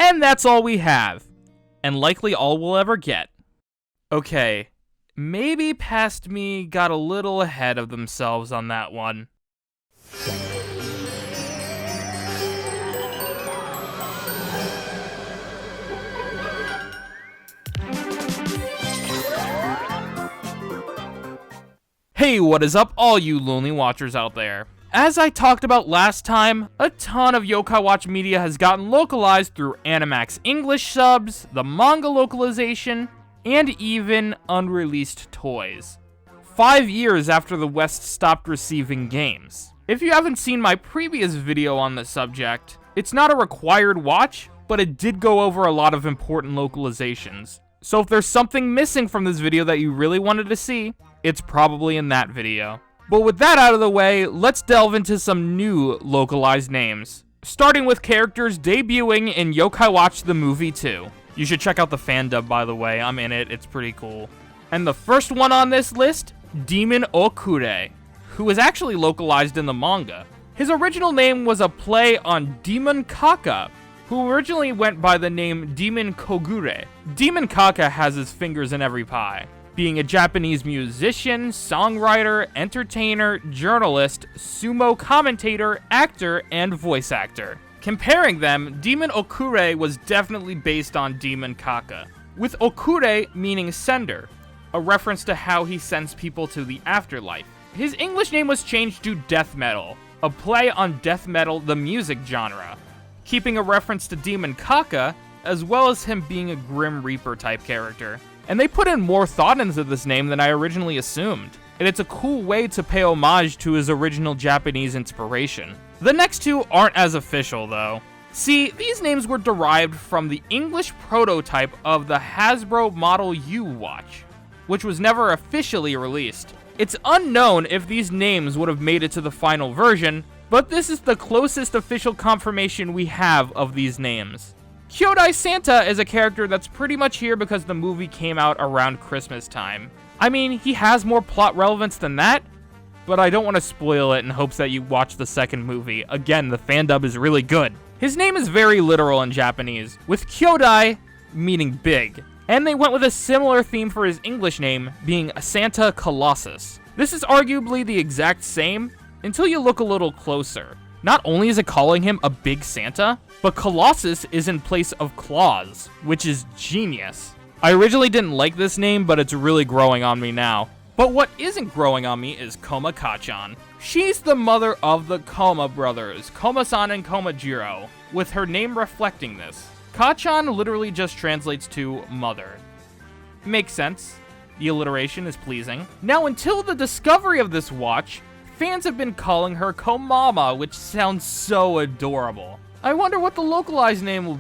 And that's all we have. And likely all we'll ever get. Okay, maybe Past Me got a little ahead of themselves on that one. Hey, what is up, all you lonely watchers out there? As I talked about last time, a ton of Yokai Watch media has gotten localized through Animax English subs, the manga localization, and even unreleased toys. 5 years after the West stopped receiving games. If you haven't seen my previous video on the subject, it's not a required watch, but it did go over a lot of important localizations. So if there's something missing from this video that you really wanted to see, it's probably in that video. But with that out of the way, let's delve into some new localized names. Starting with characters debuting in Yokai Watch the Movie 2. You should check out the fan dub, by the way. I'm in it. It's pretty cool. And the first one on this list, Demon Okure, who was actually localized in the manga. His original name was a play on Demon Kaka, who originally went by the name Demon Kogure. Demon Kaka has his fingers in every pie, being a Japanese musician, songwriter, entertainer, journalist, sumo commentator, actor, and voice actor. Comparing them, Demon Okure was definitely based on Demon Kaka, with Okure meaning sender, a reference to how he sends people to the afterlife. His English name was changed to Death Metal, a play on death metal, the music genre, keeping a reference to Demon Kaka, as well as him being a Grim Reaper type character. And they put in more thought into this name than I originally assumed, and it's a cool way to pay homage to his original Japanese inspiration. The next two aren't as official though. See, these names were derived from the English prototype of the Hasbro Model U watch, which was never officially released. It's unknown if these names would have made it to the final version, but this is the closest official confirmation we have of these names. Kyodai Santa is a character that's pretty much here because the movie came out around Christmas time. I mean, he has more plot relevance than that, but I don't want to spoil it in hopes that you watch the second movie. Again, the fan dub is really good. His name is very literal in Japanese, with Kyodai meaning big. And they went with a similar theme for his English name, being Santa Colossus. This is arguably the exact same, until you look a little closer. Not only is it calling him a big Santa, but Colossus is in place of Claus, which is genius. I originally didn't like this name, but it's really growing on me now. But what isn't growing on me is Koma Kachan. She's the mother of the Koma brothers, Koma-san and Komajiro, with her name reflecting this. Kachan literally just translates to mother. Makes sense. The alliteration is pleasing. Now, until the discovery of this watch, fans have been calling her Komama, which sounds so adorable. I wonder what the localized name will...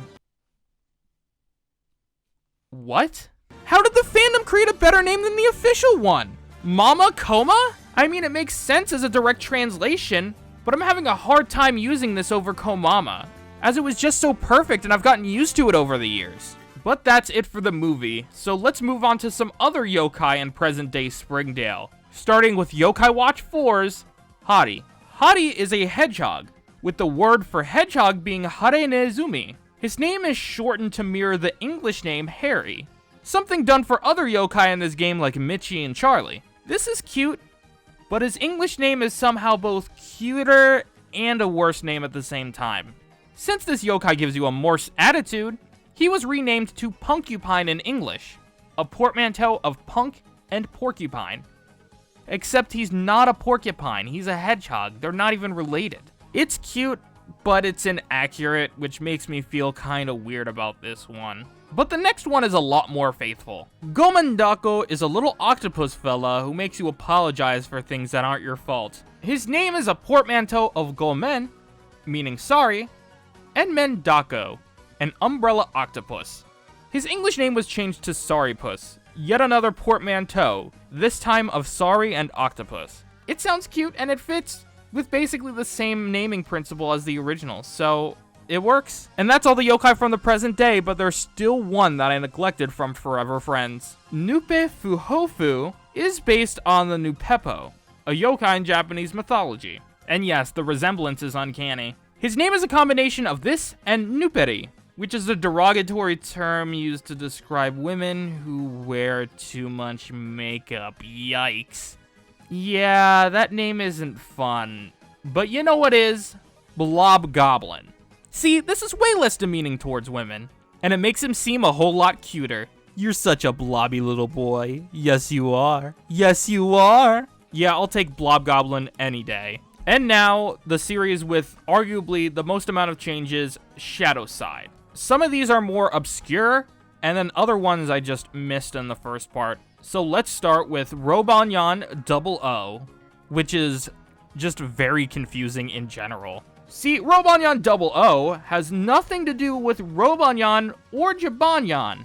What? How did the fandom create a better name than the official one? Mama Koma? I mean, it makes sense as a direct translation, but I'm having a hard time using this over Komama, as it was just so perfect and I've gotten used to it over the years. But that's it for the movie, so let's move on to some other yokai in present-day Springdale. Starting with Yokai Watch 4's Hari. Hari is a hedgehog, with the word for hedgehog being Harenezumi. His name is shortened to mirror the English name Harry, something done for other yokai in this game like Michi and Charlie. This is cute, but his English name is somehow both cuter and a worse name at the same time. Since this yokai gives you a morse attitude, he was renamed to Punkupine in English, a portmanteau of punk and porcupine. Except he's not a porcupine, he's a hedgehog, they're not even related. It's cute, but it's inaccurate, which makes me feel kinda weird about this one. But the next one is a lot more faithful. Gomendako is a little octopus fella who makes you apologize for things that aren't your fault. His name is a portmanteau of gomen, meaning sorry, and mendako, an umbrella octopus. His English name was changed to Sorrypuss, yet another portmanteau, this time of sorry and octopus. It sounds cute and it fits with basically the same naming principle as the original, so it works. And that's all the yokai from the present day, but there's still one that I neglected from Forever Friends. Nupe Fuhofu is based on the Nupepo, a yokai in Japanese mythology. And yes, the resemblance is uncanny. His name is a combination of this and Nuperi, which is a derogatory term used to describe women who wear too much makeup. Yikes. Yeah, that name isn't fun. But you know what is? Blob Goblin. See, this is way less demeaning towards women, and it makes him seem a whole lot cuter. You're such a blobby little boy. Yes, you are. Yes, you are. Yeah, I'll take Blob Goblin any day. And now, the series with arguably the most amount of changes, Shadowside. Some of these are more obscure, and then other ones I just missed in the first part. So let's start with Robanyan 00, which is just very confusing in general. See, Robanyan 00 has nothing to do with Robanyan or Jibanyan,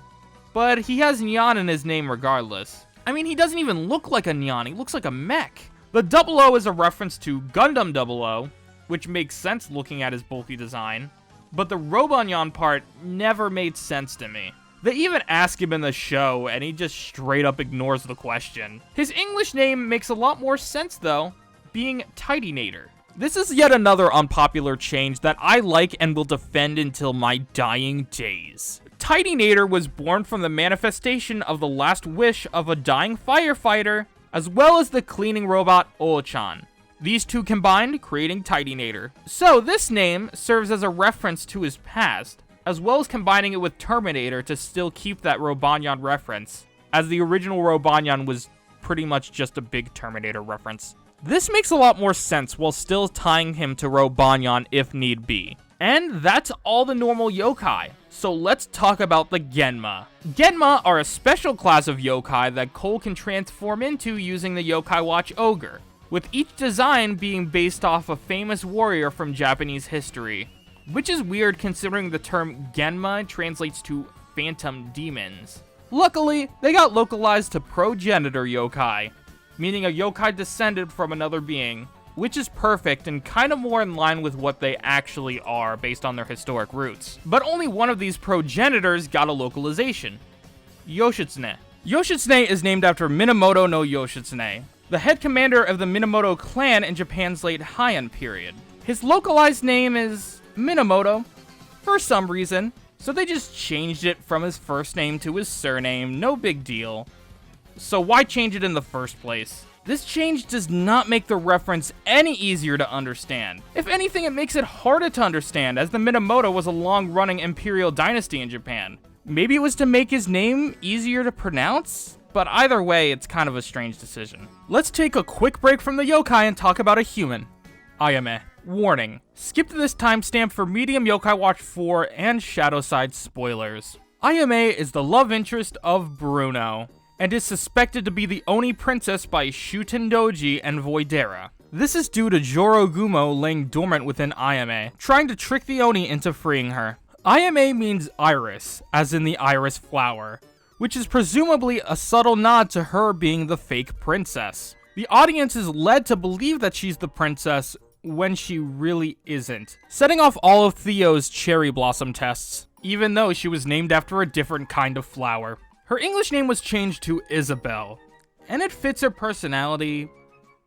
but he has Nyan in his name regardless. I mean, he doesn't even look like a Nyan, he looks like a mech. The 00 is a reference to Gundam 00, which makes sense looking at his bulky design, but the Robanyan part never made sense to me. They even ask him in the show, and he just straight up ignores the question. His English name makes a lot more sense though, being Tidinator. This is yet another unpopular change that I like and will defend until my dying days. Tidinator was born from the manifestation of the last wish of a dying firefighter, as well as the cleaning robot Ochan. These two combined, creating Tidinator. So this name serves as a reference to his past, as well as combining it with Terminator to still keep that Robanyan reference, as the original Robanyan was pretty much just a big Terminator reference. This makes a lot more sense while still tying him to Robanyan if need be. And that's all the normal yokai. So let's talk about the Genma. Genma are a special class of yokai that Cole can transform into using the Yokai Watch Ogre, with each design being based off a famous warrior from Japanese history. Which is weird considering the term Genma translates to phantom demons. Luckily, they got localized to progenitor yokai, meaning a yokai descended from another being, which is perfect and kind of more in line with what they actually are based on their historic roots. But only one of these progenitors got a localization, Yoshitsune. Yoshitsune is named after Minamoto no Yoshitsune, the head commander of the Minamoto clan in Japan's late Heian period. His localized name is Minamoto, for some reason, so they just changed it from his first name to his surname, no big deal. So why change it in the first place? This change does not make the reference any easier to understand. If anything, it makes it harder to understand, as the Minamoto was a long-running imperial dynasty in Japan. Maybe it was to make his name easier to pronounce? But either way, it's kind of a strange decision. Let's take a quick break from the yokai and talk about a human. Ayame. Warning. Skip to this timestamp for Medium Yokai Watch 4 and Shadowside spoilers. Ayame is the love interest of Bruno, and is suspected to be the Oni princess by Shutendoji and Voidera. This is due to Jorogumo laying dormant within Ayame, trying to trick the Oni into freeing her. Ayame means iris, as in the iris flower, which is presumably a subtle nod to her being the fake princess. The audience is led to believe that she's the princess when she really isn't, setting off all of Theo's cherry blossom tests, even though she was named after a different kind of flower. Her English name was changed to Isabel, and it fits her personality,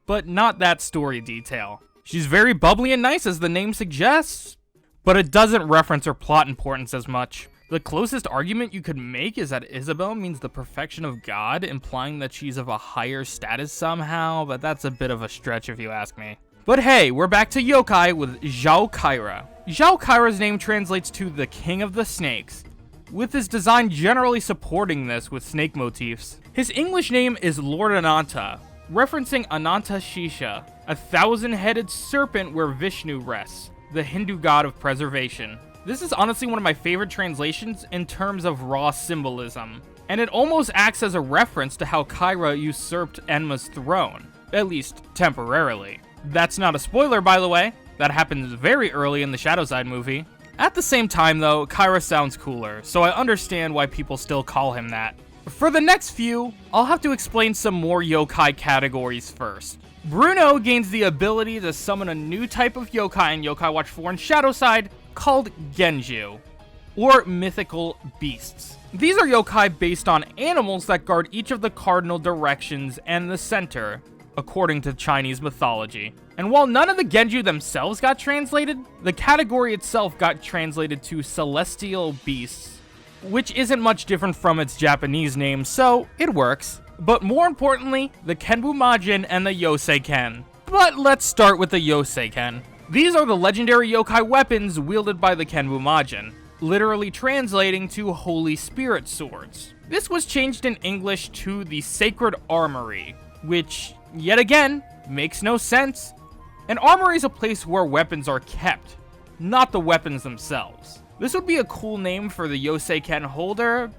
but not that story detail. She's very bubbly and nice as the name suggests, but it doesn't reference her plot importance as much. The closest argument you could make is that Isabel means the perfection of God, implying that she's of a higher status somehow, but that's a bit of a stretch if you ask me. But hey, we're back to yokai with Zhao Kaira. Zhao Kaira's name translates to the King of the Snakes, with his design generally supporting this with snake motifs. His English name is Lord Ananta, referencing Ananta Shisha, a 1,000-headed serpent where Vishnu rests, the Hindu god of preservation. This is honestly one of my favorite translations in terms of raw symbolism, and it almost acts as a reference to how Kaira usurped Enma's throne, at least temporarily. That's not a spoiler, by the way. That happens very early in the Shadowside movie. At the same time, though, Kaira sounds cooler, so I understand why people still call him that. For the next few, I'll have to explain some more yokai categories first. Bruno gains the ability to summon a new type of yokai in Yokai Watch 4 and Shadowside called Genju, or mythical beasts. These are yokai based on animals that guard each of the cardinal directions and the center, according to Chinese mythology. And while none of the Genju themselves got translated, the category itself got translated to Celestial Beasts, which isn't much different from its Japanese name, so it works. But more importantly, the Kenbu Majin and the Yosei Ken. But let's start with the Yosei Ken. These are the legendary yokai weapons wielded by the Kenbu Majin, literally translating to Holy Spirit swords. This was changed in English to the Sacred Armory, which, yet again, makes no sense. An armory is a place where weapons are kept, not the weapons themselves. This would be a cool name for the Yosei Ken holder,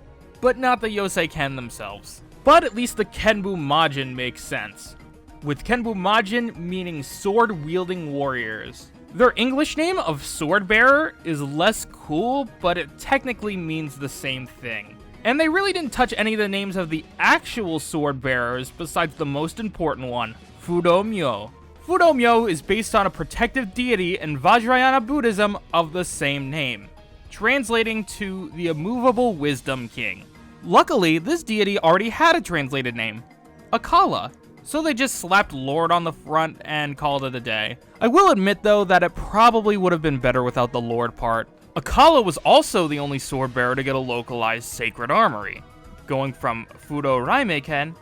but not the Yosei Ken themselves. But at least the Kenbu Majin makes sense, with Kenbu Majin meaning sword-wielding warriors. Their English name of Sword Bearer is less cool, but it technically means the same thing. And they really didn't touch any of the names of the actual sword bearers besides the most important one, Fudomyo. Fudomyo is based on a protective deity in Vajrayana Buddhism of the same name, translating to the Immovable Wisdom King. Luckily, this deity already had a translated name, Akala, so they just slapped Lord on the front and called it a day. I will admit though that it probably would have been better without the Lord part. Akala was also the only sword bearer to get a localized Sacred Armory, going from Fudo Raimeken,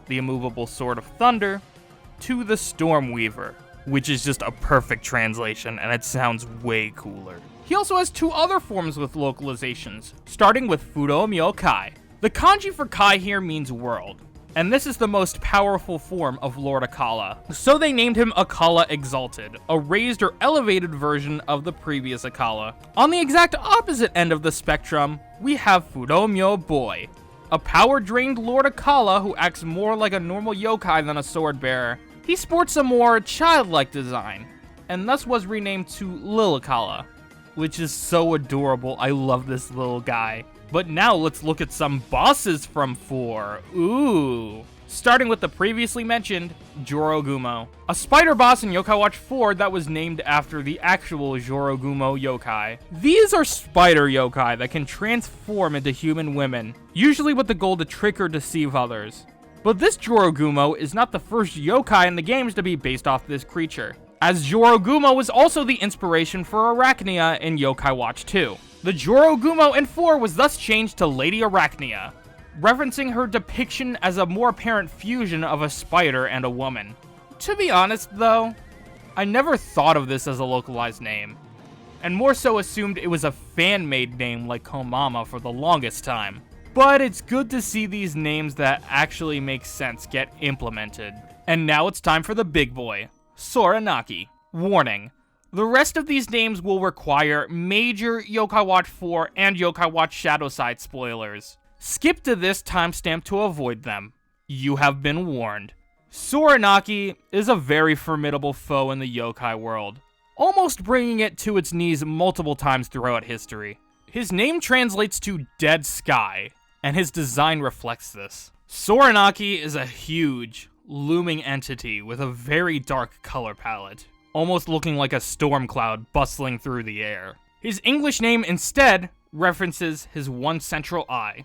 the Immovable Sword of Thunder, to the Stormweaver, which is just a perfect translation and it sounds way cooler. He also has two other forms with localizations, starting with Fudomyo Kai. The kanji for Kai here means world, and this is the most powerful form of Lord Akala, so they named him Akala Exalted, a raised or elevated version of the previous Akala. On the exact opposite end of the spectrum, we have Fudomyo Boy, a power-drained Lord Akala who acts more like a normal yokai than a sword bearer. He sports a more childlike design, and thus was renamed to Lil Akala, which is so adorable. I love this little guy. But now let's look at some bosses from 4. Ooh. Starting with the previously mentioned Jorogumo, a spider boss in Yokai Watch 4 that was named after the actual Jorogumo yokai. These are spider yokai that can transform into human women, usually with the goal to trick or deceive others. But this Jorogumo is not the first yokai in the games to be based off this creature, as Jorogumo was also the inspiration for Arachnia in Yokai Watch 2. The Jorogumo in 4 was thus changed to Lady Arachnia, referencing her depiction as a more apparent fusion of a spider and a woman. To be honest though, I never thought of this as a localized name, and more so assumed it was a fan-made name like Komama for the longest time. But it's good to see these names that actually make sense get implemented. And now it's time for the big boy, Soranaki. Warning, the rest of these names will require major Yokai Watch 4 and Yokai Watch Shadowside spoilers. Skip to this timestamp to avoid them. You have been warned. Soranaki is a very formidable foe in the yokai world, almost bringing it to its knees multiple times throughout history. His name translates to Dead Sky, and his design reflects this. Soranaki is a huge, looming entity with a very dark color palette, almost looking like a storm cloud bustling through the air. His English name instead references his one central eye,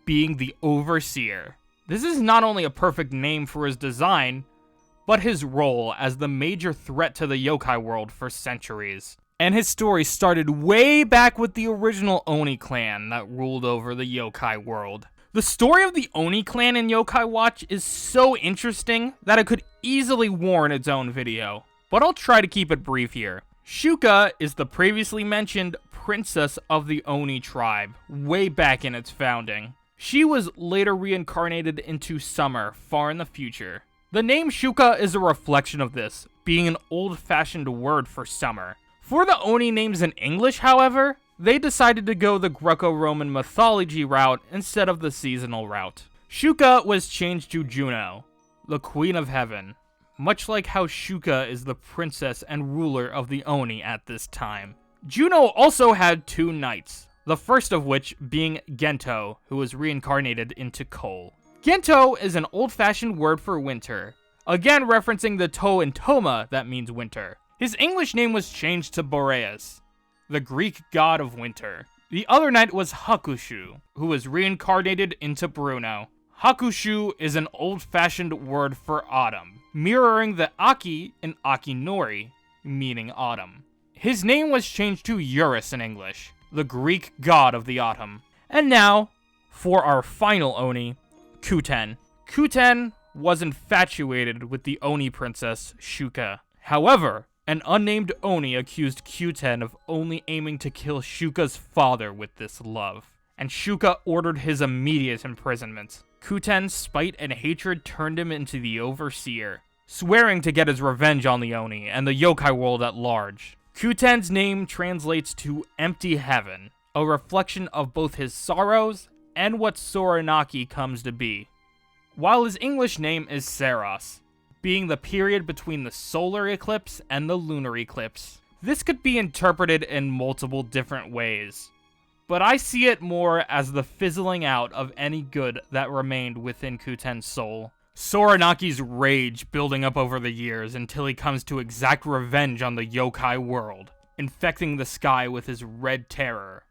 being the Overseer. This is not only a perfect name for his design, but his role as the major threat to the yokai world for centuries. And his story started way back with the original Oni clan that ruled over the yokai world. The story of the Oni clan in Yokai Watch is so interesting that it could easily warrant its own video, but I'll try to keep it brief here. Shuka is the previously mentioned princess of the Oni tribe, way back in its founding. She was later reincarnated into Summer, far in the future. The name Shuka is a reflection of this, being an old-fashioned word for summer. For the Oni names in English, however, they decided to go the Greco-Roman mythology route instead of the seasonal route. Shuka was changed to Juno, the Queen of Heaven, much like how Shuka is the princess and ruler of the Oni at this time. Juno also had two knights, the first of which being Gento, who was reincarnated into coal. Gento is an old-fashioned word for winter, again referencing the To and Toma that means winter. His English name was changed to Boreas, the Greek god of winter. The other knight was Hakushu, who was reincarnated into Bruno. Hakushu is an old-fashioned word for autumn, mirroring the Aki in Akinori, meaning autumn. His name was changed to Eurus in English, the Greek god of the autumn. And now, for our final Oni, Kuten. Kuten was infatuated with the Oni princess, Shuka. However, an unnamed Oni accused Kuten of only aiming to kill Shuka's father with this love, and Shuka ordered his immediate imprisonment. Kuten's spite and hatred turned him into the Overseer, swearing to get his revenge on the Oni and the yokai world at large. Kuten's name translates to Empty Heaven, a reflection of both his sorrows and what Soranaki comes to be, while his English name is Saros, being the period between the solar eclipse and the lunar eclipse. This could be interpreted in multiple different ways, but I see it more as the fizzling out of any good that remained within Kuten's soul. Soranaki's rage building up over the years until he comes to exact revenge on the yokai world, infecting the sky with his red terror,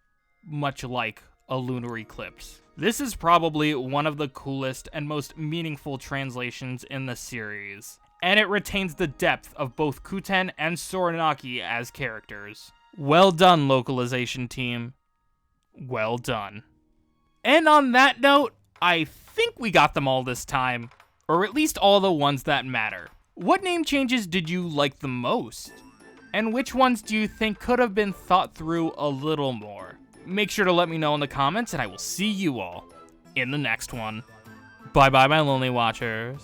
much like a lunar eclipse. This is probably one of the coolest and most meaningful translations in the series, and it retains the depth of both Kuten and Soranaki as characters. Well done, localization team. Well done. And on that note, I think we got them all this time, or at least all the ones that matter. What name changes did you like the most? And which ones do you think could have been thought through a little more? Make sure to let me know in the comments, and I will see you all in the next one. Bye bye, my lonely watchers.